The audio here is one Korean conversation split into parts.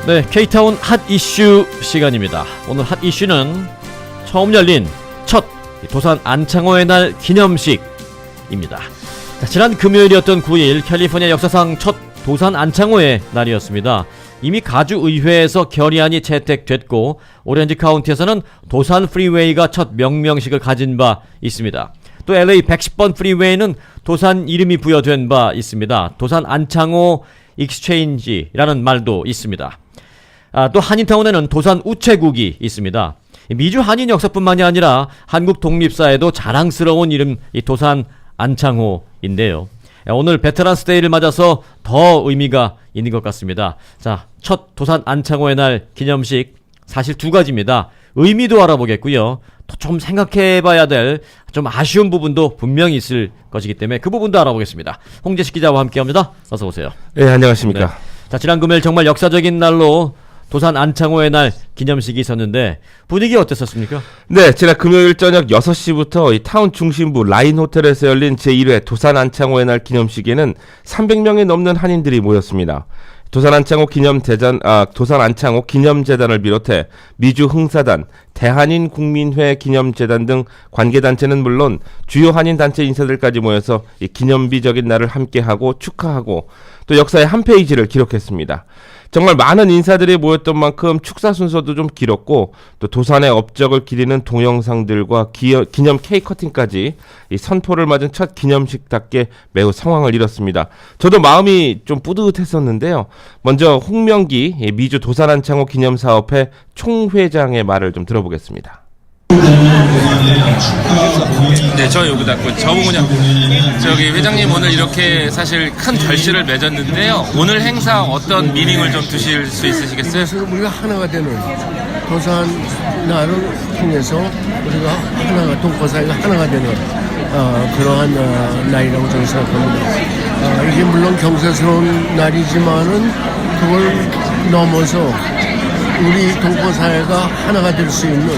네, K타운 핫 이슈 시간입니다. 오늘 핫 이슈는 처음 열린 첫 도산 안창호의 날 기념식입니다. 자, 지난 금요일이었던 9일 캘리포니아 역사상 첫 도산 안창호의 날이었습니다. 이미 가주 의회에서 결의안이 채택됐고 오렌지 카운티에서는 도산 프리웨이가 첫 명명식을 가진 바 있습니다. 또 LA 110번 프리웨이는 도산 이름이 부여된 바 있습니다. 도산 안창호 익스체인지라는 말도 있습니다. 또 한인타운에는 도산 우체국이 있습니다. 미주 한인 역사뿐만이 아니라 한국 독립사에도 자랑스러운 이름 이 도산 안창호인데요. 오늘 베테랑스 데이를 맞아서 더 의미가 있는 것 같습니다. 자, 첫 도산 안창호의 날 기념식 사실 두 가지입니다. 의미도 알아보겠고요. 또 좀 생각해봐야 될 좀 아쉬운 부분도 분명히 있을 것이기 때문에 그 부분도 알아보겠습니다. 홍재식 기자와 함께합니다. 어서 오세요. 네, 안녕하십니까. 네. 자, 지난 금요일 정말 역사적인 날로 도산 안창호의 날 기념식이 있었는데 분위기 어땠었습니까? 네, 지난 금요일 저녁 6시부터 이 타운 중심부 라인 호텔에서 열린 제1회 도산 안창호의 날 기념식에는 300명이 넘는 한인들이 모였습니다. 도산 안창호 기념재단을 비롯해 미주 흥사단, 대한인 국민회 기념재단 등 관계단체는 물론 주요 한인 단체 인사들까지 모여서 이 기념비적인 날을 함께하고 축하하고 또 역사의 한 페이지를 기록했습니다. 정말 많은 인사들이 모였던 만큼 축사 순서도 좀 길었고 또 도산의 업적을 기리는 동영상들과 기념 케이크 커팅까지 이 선포를 맞은 첫 기념식답게 매우 성황을 이뤘습니다. 저도 마음이 좀 뿌듯했었는데요. 먼저 홍명기 미주 도산 안창호 기념사업회 총회장의 말을 좀 들어보겠습니다. 네, 저 여기다 저보고요. 저기 회장님 오늘 이렇게 사실 큰 결실을 맺었는데요. 오늘 행사 어떤 미닝을 좀 두실 수 있으시겠어요? 그래서 우리가 하나가 되는 도산 날을 통해서 우리가 하나가 동포사회가 하나가 되는 그러한 날이라고 저는 생각합니다. 이게 물론 경사스러운 날이지만은 그걸 넘어서 우리 동포사회가 하나가 될 수 있는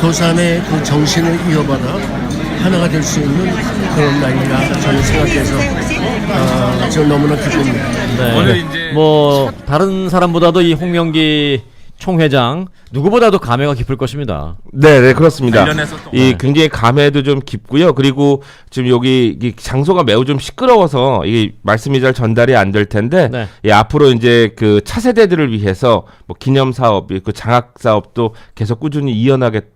도산의 그 정신을 이어받아 하나가 될 수 있는 그런 날이라 저는 생각해서 저 너무나 기쁩니다. 네. 오늘 이제 다른 사람보다도 이 홍명기 총회장 누구보다도 감회가 깊을 것입니다. 네, 그렇습니다. 관련해서 또 굉장히 감회도 좀 깊고요. 그리고 지금 여기 장소가 매우 좀 시끄러워서 이 말씀이 잘 전달이 안 될 텐데 네. 앞으로 이제 그 차세대들을 위해서 뭐 기념 사업, 그 장학 사업도 계속 꾸준히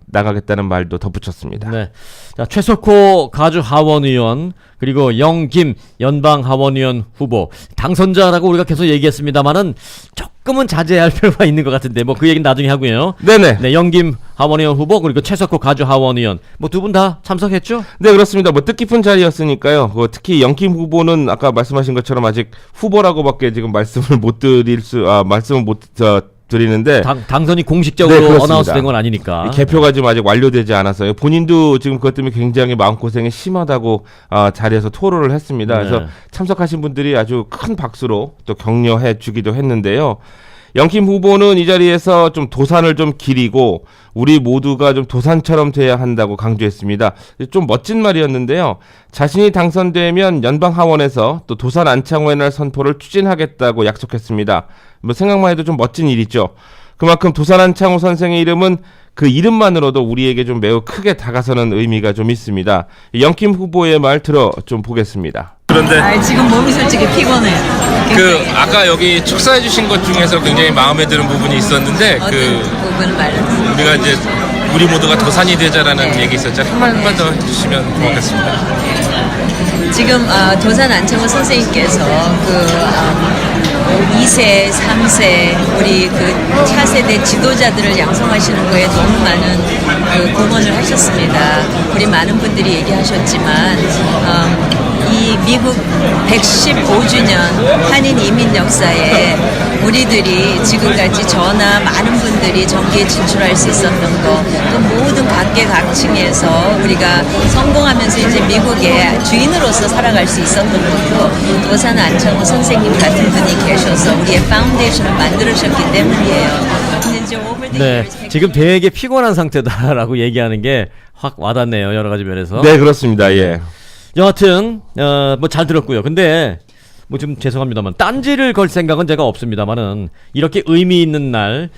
나가겠다는 말도 덧붙였습니다. 네. 자, 최석호 가주 하원의원 그리고 영김 연방 하원의원 후보 당선자라고 우리가 계속 얘기했습니다만은 조금은 자제해야 할 필요가 있는 것 같은데 뭐 그 얘기는 나중에 하고요. 네네. 네, 영김 하원의원 후보 그리고 최석호 가주 하원의원 뭐 두 분 다 참석했죠? 네, 그렇습니다. 뭐 뜻깊은 자리였으니까요. 특히 영김 후보는 아까 말씀하신 것처럼 아직 후보라고밖에 지금 말씀을 못 드리는데 당선이 공식적으로 네, 어나운스된 건 아니니까 개표가 지금 아직 완료되지 않았어요. 본인도 지금 그것 때문에 굉장히 마음고생이 심하다고 자리에서 토로를 했습니다. 네. 그래서 참석하신 분들이 아주 큰 박수로 또 격려해 주기도 했는데요. 영김 후보는 이 자리에서 좀 도산을 좀 기리고 우리 모두가 좀 도산처럼 돼야 한다고 강조했습니다. 좀 멋진 말이었는데요. 자신이 당선되면 연방하원에서 또 도산 안창호의 날 선포를 추진하겠다고 약속했습니다. 뭐 생각만 해도 좀 멋진 일이죠. 그만큼 도산 안창호 선생의 이름은 그 이름만으로도 우리에게 좀 매우 크게 다가서는 의미가 좀 있습니다. 영김 후보의 말 들어 좀 보겠습니다. 그런데 지금 몸이 솔직히 피곤해요. 아까 여기 축사해 주신 것 중에서 굉장히 마음에 드는 부분이 있었는데 어떤 부분을 말해주세요. 우리가 이제 우리 모두가 도산이 되자라는 얘기 있었죠. 한 말만 더 해주시면 고맙겠습니다. 지금 도산 안창호 선생님께서 2세, 3세 우리 그 차세대 지도자들을 양성하시는 거에 너무 많은 공헌을 하셨습니다. 우리 많은 분들이 얘기하셨지만 이 미국 115주년 한인 이민 역사에 우리들이 지금까지 저나 많은 분들이 정계에 진출할 수 있었던 거, 또 모든 각계각층에서 우리가 성공하면서 이제 미국의 주인으로서 살아갈 수 있었던 것도 도산 안창호 선생님 같은 분이 계셔서 우리의 파운데이션을 만들으셨기 때문이에요. 근데 이제 네, 지금 되게 피곤한 상태다라고 얘기하는 게 확 와닿네요. 여러 가지 면에서. 네, 그렇습니다. 예. 여하튼 뭐 잘 들었고요. 근데 뭐 좀 죄송합니다만 딴지를 걸 생각은 제가 없습니다만은 이렇게 의미 있는 날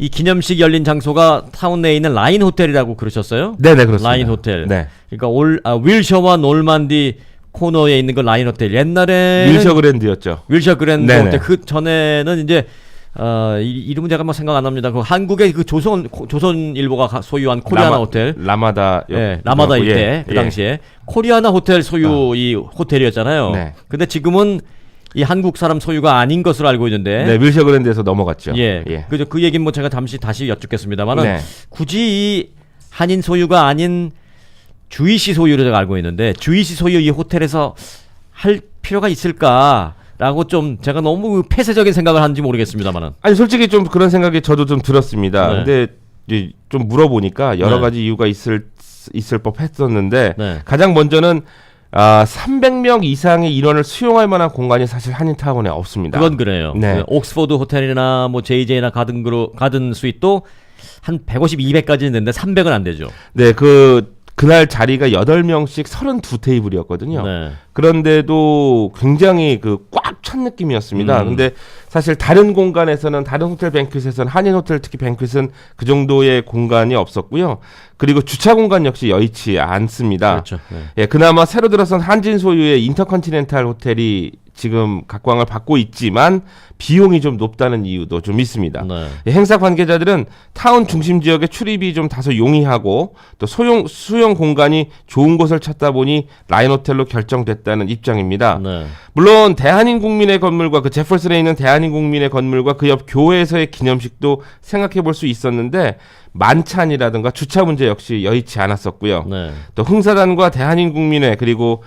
이 기념식 열린 장소가 타운 내에 있는 라인 호텔이라고 그러셨어요? 네네 그렇습니다. 라인 호텔. 네. 그러니까 윌셔와 놀만디 코너에 있는 그 라인 호텔. 옛날에 윌셔 그랜드였죠. 윌셔 그랜드 네네. 호텔. 그 전에는 이제 이름은 제가 뭐 생각 안 납니다. 그 한국의 그 조선일보가 소유한 코리아나 호텔. 라마다. 예, 라마다 일대 그 당시에 코리아나 호텔 소유 이 호텔이었잖아요. 네. 근데 지금은 이 한국 사람 소유가 아닌 것으로 알고 있는데. 네, 윌셔 그랜드에서 넘어갔죠. 예. 예. 그 얘기는 뭐 제가 다시 여쭙겠습니다만은 네. 굳이 이 한인 소유가 아닌 주이시 소유로 제가 알고 있는데 주이시 소유 이 호텔에서 할 필요가 있을까라고 좀 제가 너무 폐쇄적인 생각을 하는지 모르겠습니다만은. 아니 솔직히 좀 그런 생각이 저도 좀 들었습니다. 네. 근데 이제 좀 물어보니까 여러 네. 가지 이유가 있을 법했었는데 네. 가장 먼저는 300명 이상의 인원을 수용할 만한 공간이 사실 한인타운에 없습니다. 그건 그래요. 네. 그 옥스포드 호텔이나 뭐 JJ나 가든 스윗도 한 150, 200까지는 되는데 300은 안 되죠. 네, 그날 자리가 8명씩 32테이블이었거든요. 네. 그런데도 굉장히 꽉 찬 느낌이었습니다. 근데 사실 다른 공간에서는 다른 호텔 뱅퀴트에서는 한인 호텔 특히 뱅퀴트는 그 정도의 공간이 없었고요. 그리고 주차 공간 역시 여의치 않습니다. 그렇죠. 네. 예, 그나마 새로 들어선 한진 소유의 인터컨티넨탈 호텔이 지금 각광을 받고 있지만 비용이 좀 높다는 이유도 좀 있습니다. 네. 예, 행사 관계자들은 타운 중심 지역에 출입이 좀 다소 용이하고 또 수용 공간이 좋은 곳을 찾다 보니 라인 호텔로 결정됐다는 입장입니다. 네. 물론 대한인 국민의 건물과 그 제퍼슨에 있는 대한인 국민의 건물과 그 옆 교회에서의 기념식도 생각해 볼 수 있었는데 만찬이라든가 주차 문제 역시 여의치 않았었고요. 네. 또 흥사단과 대한인 국민회 그리고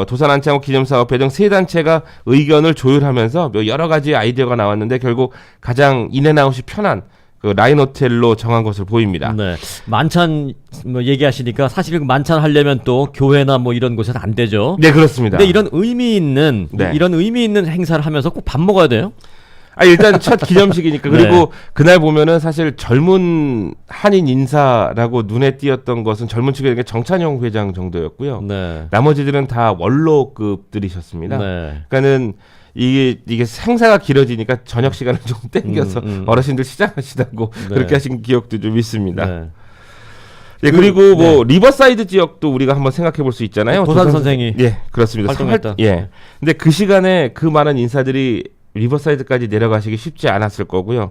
도산 안창호 기념사업회 등 세 단체가 의견을 조율하면서 여러 가지 아이디어가 나왔는데 결국 가장 인앤아웃이 편한 그 라인 호텔로 정한 것으로 보입니다. 네. 만찬 뭐 얘기하시니까 사실 그 만찬 하려면 또 교회나 뭐 이런 곳에서 안 되죠. 네, 그렇습니다. 근데 이런 의미 있는 네. 행사를 하면서 꼭 밥 먹어야 돼요. 일단 첫 기념식이니까 그리고 네. 그날 보면은 사실 젊은 한인 인사라고 눈에 띄었던 것은 젊은 층의 정찬영 회장 정도였고요. 네. 나머지들은 다 원로급들이셨습니다. 네. 그러니까는 이게 행사가 길어지니까 저녁 시간을 좀 땡겨서 어르신들 시장하시다고 네. 그렇게 하신 기억도 좀 있습니다. 네. 예, 그리고 뭐 리버사이드 지역도 우리가 한번 생각해 볼 수 있잖아요. 도산 선생이 예, 그렇습니다. 활동했던. 예. 근데 그 시간에 그 많은 인사들이 리버사이드까지 내려가시기 쉽지 않았을 거고요.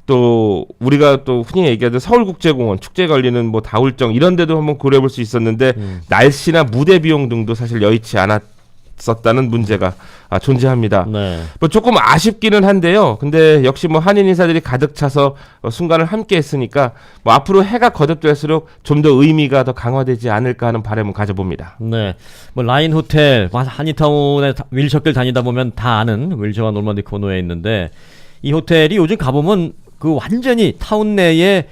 또 우리가 또 흔히 얘기하던 서울국제공원 축제가 열리는 뭐 다울정 이런 데도 한번 고려해 볼 수 있었는데 날씨나 무대 비용 등도 사실 여의치 않았었다는 문제가 존재합니다. 네. 뭐 조금 아쉽기는 한데요. 근데 역시 뭐 한인 인사들이 가득 차서 순간을 함께 했으니까 뭐 앞으로 해가 거듭될수록 좀 더 의미가 더 강화되지 않을까 하는 바람을 가져봅니다. 네. 뭐 라인 호텔, 한인타운에 윌셔길 다니다 보면 다 아는 윌셔와 놀만디 코너에 있는데 이 호텔이 요즘 가보면 그 완전히 타운 내에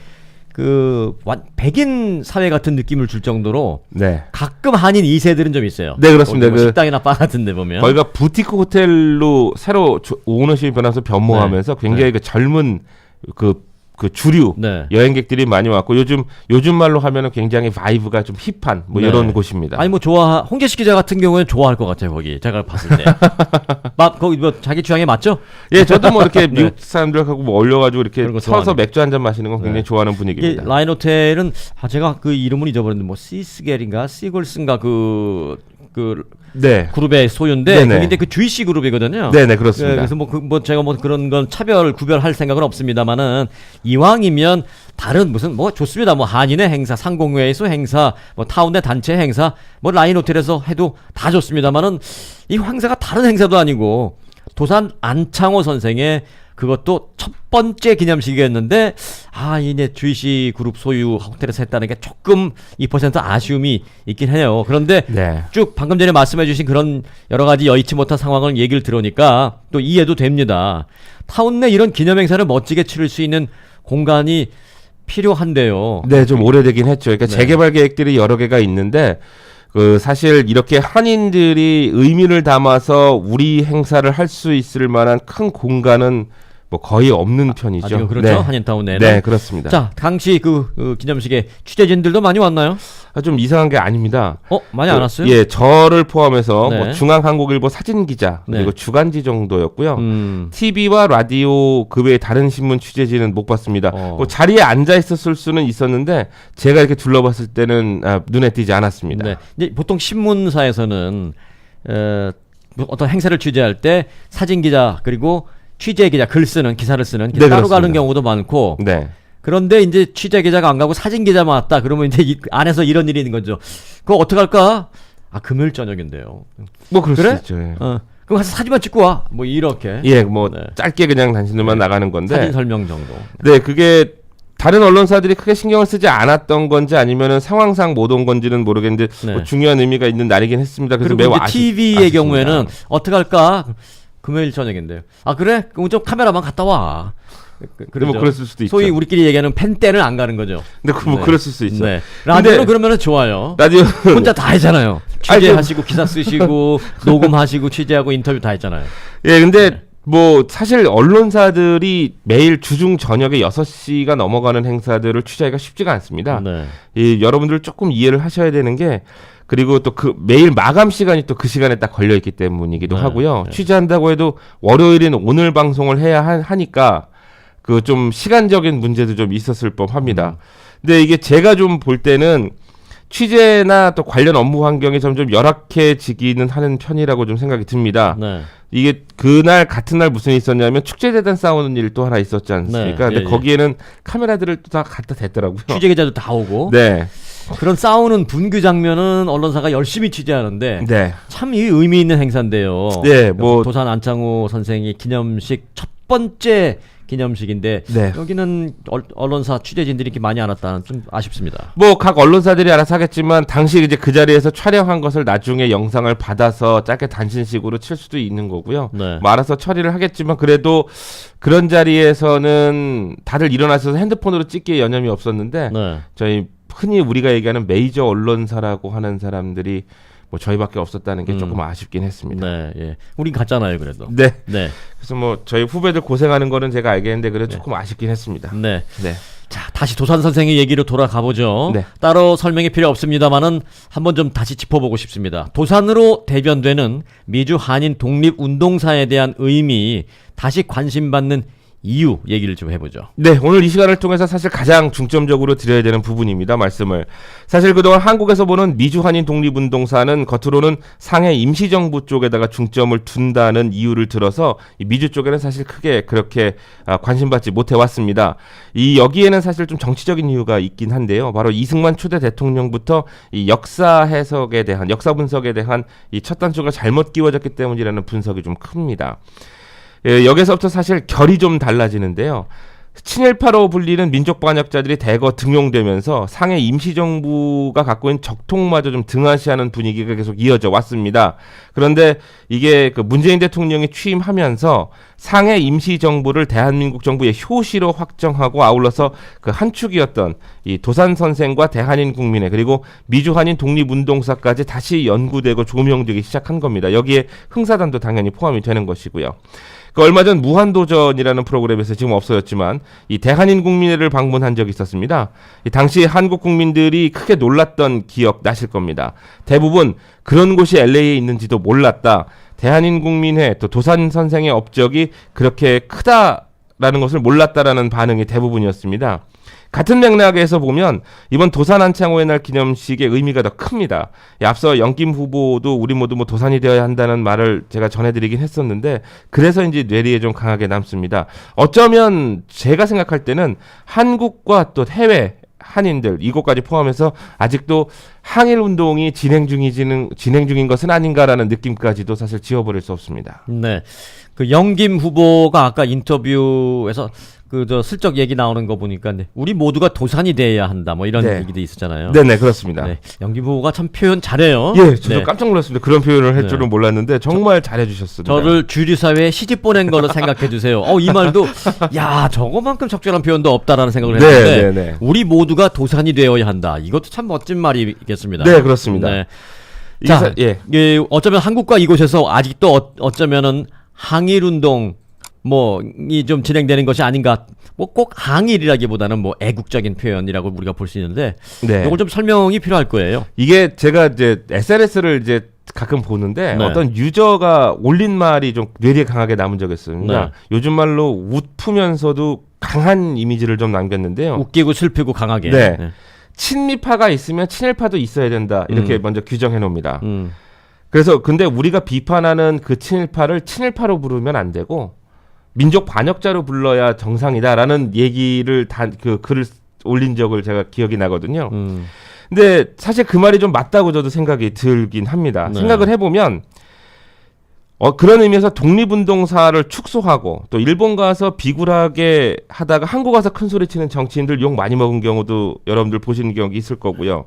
백인 사회 같은 느낌을 줄 정도로 네. 가끔 한인 2세들은 좀 있어요. 네, 그렇습니다. 뭐 식당이나 바 같은 데 보면. 거기가 부티크 호텔로 새로 오너십이 변해서 변모하면서 네. 굉장히 그 젊은 그 주류 네. 여행객들이 많이 왔고 요즘 말로 하면은 굉장히 바이브가 좀 힙한 뭐 네. 이런 곳입니다. 아니 뭐 홍재식 기자 같은 경우에는 좋아할 것 같아요. 거기 제가 봤을 때. 거기 뭐 자기 취향에 맞죠? 예, 저도 뭐 이렇게 네. 미국 사람들하고 뭐 어울려가지고 이렇게 그런 거 서서 좋아하는. 맥주 한잔 마시는 건 굉장히 네. 좋아하는 이게 분위기입니다. 라인 호텔은 제가 그 이름은 잊어버렸는데 뭐 시스겔인가 시골스인가 그 네, 그룹의 소유인데 네네. 그게 이제 그 주이시 그룹이거든요. 네네 그렇습니다. 그래서 뭐 제가 뭐 그런 건 구별할 생각은 없습니다만은 이왕이면 다른 무슨 뭐 좋습니다. 뭐 한인의 행사, 상공회의소 행사, 뭐 타운의 단체 행사, 뭐 라인 호텔에서 해도 다 좋습니다만은 이 행사가 다른 행사도 아니고 도산 안창호 선생의 그것도 첫 번째 기념식이었는데 이제 주이시 그룹 소유 호텔에서 했다는 게 조금 2% 아쉬움이 있긴 해요. 그런데 네. 쭉 방금 전에 말씀해주신 그런 여러 가지 여의치 못한 상황을 얘기를 들으니까 또 이해도 됩니다. 타운 내 이런 기념 행사를 멋지게 치를 수 있는 공간이 필요한데요. 네, 좀 오래되긴 했죠. 그러니까 네. 재개발 계획들이 여러 개가 있는데 사실 이렇게 한인들이 의미를 담아서 우리 행사를 할 수 있을 만한 큰 공간은 뭐 거의 없는 편이죠. 아직은 그렇죠. 네. 한인타운 내는. 네, 그렇습니다. 자, 당시 그 기념식에 취재진들도 많이 왔나요? 좀 이상한 게 아닙니다. 많이 안 왔어요? 예, 저를 포함해서 네. 뭐 중앙한국일보 사진기자 그리고 네. 주간지 정도였고요. TV와 라디오 그 외에 다른 신문 취재진은 못 봤습니다. 뭐 자리에 앉아 있었을 수는 있었는데 제가 이렇게 둘러봤을 때는 눈에 띄지 않았습니다. 네. 이제 보통 신문사에서는 어떤 행사를 취재할 때 사진 기자 그리고 취재 기자 기사를 쓰는 네, 따로 그렇습니다. 가는 경우도 많고. 네. 그런데 이제 취재 기자가 안 가고 사진 기자만 왔다. 그러면 이제 안에서 이런 일이 있는 거죠. 그거 어떡할까? 금요일 저녁인데요. 뭐 그럴 그래? 수 있죠. 예. 그럼 가서 사진만 찍고 와. 뭐 이렇게. 예, 뭐 네. 짧게 그냥 당신들만 나가는 건데. 사진 설명 정도. 네, 그게 다른 언론사들이 크게 신경을 쓰지 않았던 건지 아니면은 상황상 못 온 건지는 모르겠는데 네. 뭐 중요한 의미가 있는 날이긴 했습니다. 그래서 그리고 매우 이제 TV의 아쉽습니다. 경우에는 어떡할까? 금요일 저녁인데요. 그래? 그럼 좀 카메라만 갔다 와. 뭐 그랬을 수도 있죠. 소위 우리끼리 얘기하는 팬때는 안 가는 거죠. 근데 뭐 네. 그랬을 수 있죠. 네. 라디오로 근데 그러면은 좋아요. 라디오 혼자 다 했잖아요. 취재하시고 기사 쓰시고 녹음하시고 취재하고 인터뷰 다 했잖아요. 예, 근데 뭐 사실 언론사들이 매일 주중 저녁에 6시가 넘어가는 행사들을 취재하기가 쉽지가 않습니다. 네. 여러분들 조금 이해를 하셔야 되는 게 그리고 또 그 매일 마감 시간이 또 그 시간에 딱 걸려 있기 때문이기도 네, 하고요. 네. 취재한다고 해도 월요일인 오늘 방송을 해야 하니까 그 좀 시간적인 문제도 좀 있었을 법합니다. 근데 이게 제가 좀 볼 때는 취재나 또 관련 업무 환경이 점점 열악해지기는 하는 편이라고 좀 생각이 듭니다. 네. 이게 그날 같은 날 무슨 일이 있었냐면 축제재단 싸우는 일 또 하나 있었지 않습니까? 네, 근데 예, 거기에는 카메라들을 또 다 갖다 댔더라고요. 취재 기자도 다 오고. 네. 그런 싸우는 분규 장면은 언론사가 열심히 취재하는데 네. 참 이 의미 있는 행사인데요. 네, 뭐 도산 안창호 선생의 기념식 첫 번째 기념식인데 네. 여기는 언론사 취재진들이 이렇게 많이 안 왔다는 좀 아쉽습니다. 뭐 각 언론사들이 알아서 하겠지만 당시 이제 그 자리에서 촬영한 것을 나중에 영상을 받아서 짧게 단신식으로 칠 수도 있는 거고요. 네. 뭐 알아서 처리를 하겠지만 그래도 그런 자리에서는 다들 일어나셔서 핸드폰으로 찍기에 여념이 없었는데 네. 저희 흔히 우리가 얘기하는 메이저 언론사라고 하는 사람들이 뭐 저희밖에 없었다는 게 조금 아쉽긴 했습니다. 네, 예. 우린 갔잖아요, 그래도. 네. 네. 그래서 뭐 저희 후배들 고생하는 거는 제가 알겠는데 그래도 조금 아쉽긴 했습니다. 네. 네. 자, 다시 도산 선생의 얘기로 돌아가 보죠. 네. 따로 설명이 필요 없습니다만은 한번 좀 다시 짚어보고 싶습니다. 도산으로 대변되는 미주 한인 독립운동사에 대한 의미, 다시 관심받는 이유 얘기를 좀 해보죠. 네, 오늘 이 시간을 통해서 사실 가장 중점적으로 드려야 되는 부분입니다. 말씀을. 사실 그동안 한국에서 보는 미주 한인 독립운동사는 겉으로는 상해 임시정부 쪽에다가 중점을 둔다는 이유를 들어서 이 미주 쪽에는 사실 크게 그렇게 관심받지 못해왔습니다. 여기에는 사실 좀 정치적인 이유가 있긴 한데요. 바로 이승만 초대 대통령부터 이 역사 해석에 대한, 역사 분석에 대한 이 첫 단추가 잘못 끼워졌기 때문이라는 분석이 좀 큽니다. 예, 여기서부터 사실 결이 좀 달라지는데요. 친일파로 불리는 민족 반역자들이 대거 등용되면서 상해 임시정부가 갖고 있는 적통마저 좀 등한시하는 분위기가 계속 이어져 왔습니다. 그런데 이게 그 문재인 대통령이 취임하면서 상해 임시정부를 대한민국 정부의 효시로 확정하고 아울러서 그 한 축이었던 이 도산 선생과 대한인 국민회 그리고 미주한인 독립운동사까지 다시 연구되고 조명되기 시작한 겁니다. 여기에 흥사단도 당연히 포함이 되는 것이고요. 얼마 전 무한도전이라는 프로그램에서 지금 없어졌지만 이 대한인 국민회를 방문한 적이 있었습니다. 당시 한국 국민들이 크게 놀랐던 기억 나실 겁니다. 대부분 그런 곳이 LA에 있는지도 몰랐다. 대한인 국민회 또 도산 선생의 업적이 그렇게 크다라는 것을 몰랐다라는 반응이 대부분이었습니다. 같은 맥락에서 보면 이번 도산 안창호의 날 기념식의 의미가 더 큽니다. 앞서 영김 후보도 우리 모두 뭐 도산이 되어야 한다는 말을 제가 전해드리긴 했었는데 그래서인지 뇌리에 좀 강하게 남습니다. 어쩌면 제가 생각할 때는 한국과 또 해외 한인들 이곳까지 포함해서 아직도 항일 운동이 진행 중인 것은 아닌가라는 느낌까지도 사실 지워버릴 수 없습니다. 네. 그 영김 후보가 아까 인터뷰에서 슬쩍 얘기 나오는 거 보니까 우리 모두가 도산이 돼야 한다 뭐 이런 네. 얘기도 있었잖아요. 네네 그렇습니다. 네. 영김 후보가 참 표현 잘해요. 예, 저도 네. 깜짝 놀랐습니다. 그런 표현을 할 네. 줄은 몰랐는데 정말 잘해주셨습니다. 저를 주류사회에 시집 보낸 거로 생각해 주세요. 이 말도 야 저거만큼 적절한 표현도 없다라는 생각을 네, 했는데 네, 네. 우리 모두가 도산이 되어야 한다. 이것도 참 멋진 말이겠습니다. 네, 그렇습니다. 네. 이게 자, 예. 어쩌면 한국과 이곳에서 아직도 어쩌면은 항일운동 뭐이 좀 진행되는 것이 아닌가. 뭐 꼭 항일이라기보다는 뭐 애국적인 표현이라고 우리가 볼 수 있는데 네. 이걸 좀 설명이 필요할 거예요. 이게 제가 이제 SNS를 이제 가끔 보는데 네. 어떤 유저가 올린 말이 좀 뇌리에 강하게 남은 적이 있습니다. 네. 요즘 말로 웃프면서도 강한 이미지를 좀 남겼는데요. 웃기고 슬프고 강하게. 네. 친미파가 있으면 친일파도 있어야 된다. 이렇게 음. 먼저 규정해 놓습니다. 음. 그래서 근데 우리가 비판하는 그 친일파를 친일파로 부르면 안 되고 민족 반역자로 불러야 정상이다라는 얘기를 그 글을 올린 적을 제가 기억이 나거든요. 근데 사실 그 말이 좀 맞다고 저도 생각이 들긴 합니다. 네. 생각을 해보면 그런 의미에서 독립운동사를 축소하고 또 일본 가서 비굴하게 하다가 한국 와서 큰 소리 치는 정치인들 욕 많이 먹은 경우도 여러분들 보시는 경우 있을 거고요.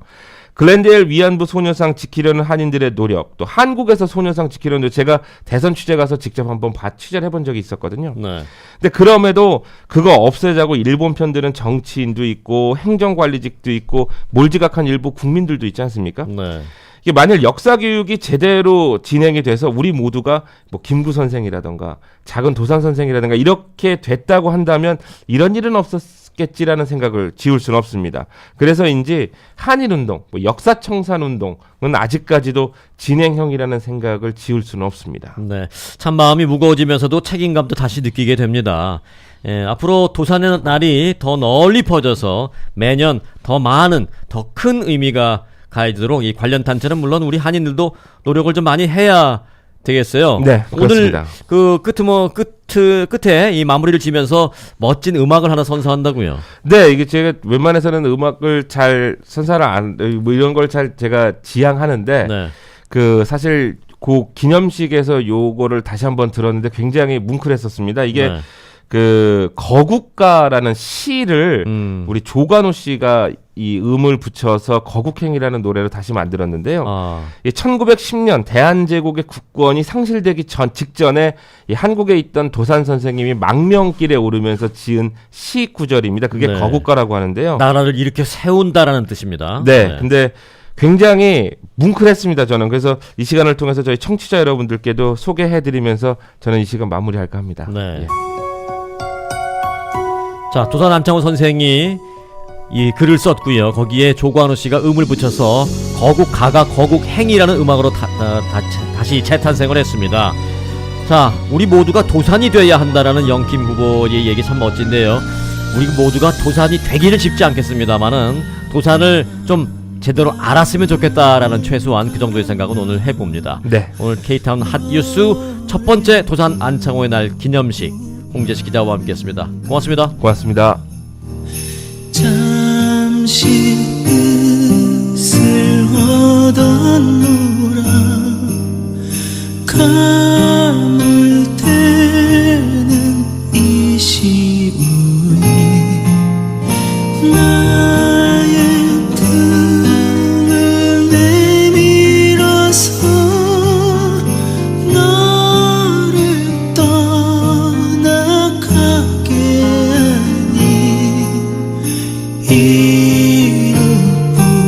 글렌데일 위안부 소녀상 지키려는 한인들의 노력, 또 한국에서 소녀상 지키려는 제가 대선 취재 가서 직접 한번 취재를 해본 적이 있었거든요. 네. 근데 그럼에도 그거 없애자고 일본 편들은 정치인도 있고 행정관리직도 있고 몰지각한 일부 국민들도 있지 않습니까? 네. 이게 만일 역사 교육이 제대로 진행이 돼서 우리 모두가 뭐 김구 선생이라던가 작은 도산 선생이라던가 이렇게 됐다고 한다면 이런 일은 없었겠지라는 생각을 지울 수는 없습니다. 그래서인지 한일운동, 뭐 역사청산운동은 아직까지도 진행형이라는 생각을 지울 수는 없습니다. 네. 참 마음이 무거워지면서도 책임감도 다시 느끼게 됩니다. 앞으로 도산의 날이 더 널리 퍼져서 매년 더 많은, 더 큰 의미가 가해지도록 이 관련 단체는 물론 우리 한인들도 노력을 좀 많이 해야 되겠어요. 네, 그렇습니다. 오늘 그 끝에 이 마무리를 지면서 멋진 음악을 하나 선사한다고요. 네, 이게 제가 웬만해서는 음악을 잘 뭐 이런 걸 잘 제가 지향하는데 네. 그 사실 그 기념식에서 요거를 다시 한번 들었는데 굉장히 뭉클했었습니다. 이게 네. 그 거국가라는 시를 우리 조관우 씨가 이 음을 붙여서 거국행이라는 노래로 다시 만들었는데요. 이 1910년 대한제국의 국권이 상실되기 직전에 이 한국에 있던 도산 선생님이 망명길에 오르면서 지은 시 구절입니다. 그게 네. 거국가라고 하는데요. 나라를 일으켜 세운다라는 뜻입니다. 네, 근데 굉장히 뭉클했습니다, 저는. 그래서 이 시간을 통해서 저희 청취자 여러분들께도 소개해드리면서 저는 이 시간 마무리할까 합니다. 네. 예. 자, 도산 안창호 선생이 이 글을 썼고요. 거기에 조관우 씨가 음을 붙여서 거국가가 거국행이라는 음악으로 다시 재탄생을 했습니다. 자, 우리 모두가 도산이 돼야 한다라는 영김 후보의 얘기 참 멋진데요. 우리 모두가 도산이 되기를 쉽지 않겠습니다만은 도산을 좀 제대로 알았으면 좋겠다라는 최소한 그 정도의 생각은 오늘 해봅니다. 네. 오늘 K타운 핫뉴스 첫 번째 도산 안창호의 날 기념식 홍재식 기자와 함께했습니다. 고맙습니다. 고맙습니다. 잠시 끝을 얻었노라 가물대는 이 시운이 나의 등을 내밀어서 너를 떠나가게 하니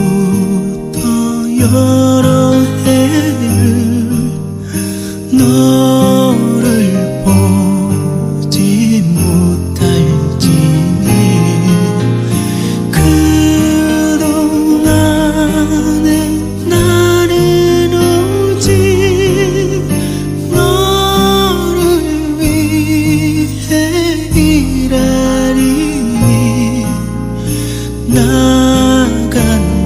이로부터 여러 해를 너를 보지 못할지니 그동안에 나는 오직 너를 위해 일하리니 나간